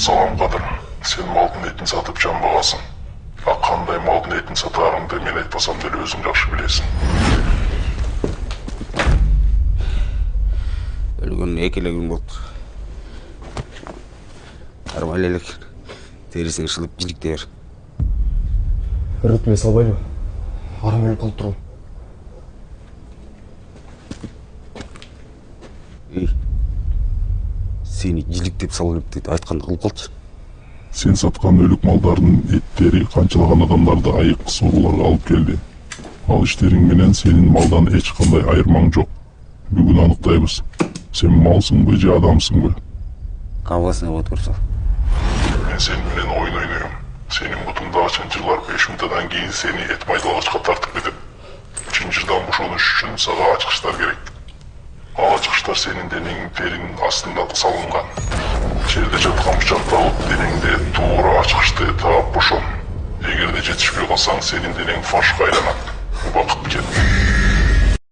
Салам Кадыр. Сен малдын этин сатып жанбагасың. А кандай малдын этин сатаарыңды мен айтпасам деле өзүң жакшы билесиң. Өлгөнүнө экеле күн болуптур. Кармайлы элек. Терисиң шылып жиликтей бер. Өрөтмөй салбайлы. Арам өлүп калып турам. Сени жиликтеп салып дейт айтканды кылып калчы. Сен саткан өлүк малдардын эттери канчалаган адамдарды айык сооруларга алып келди. Ал иштериң менен сенин малдан эч кандай айырмаң жок. Бүгүн аныктайбыз. Сен малсыңбы же адамсыңбы? Кабыласына болот көрсө. Мен сен менен ойун ойнойм. Сенин бутуңдагы чынжырлар 5 мүнөттөн кийин сени эт майдалагычка тартып кетет. Чынжырдан бошонуш үчүн сага ачкычтар керек. Ал ачкычтар сенин денеңдин теринин астында салынган. Жерде жаткан бычакты алып денеңде туура ачкычты таап бошон. Эгерде жетишпей калсаң, сенин денең фаршка айланат. Убакыт кетти.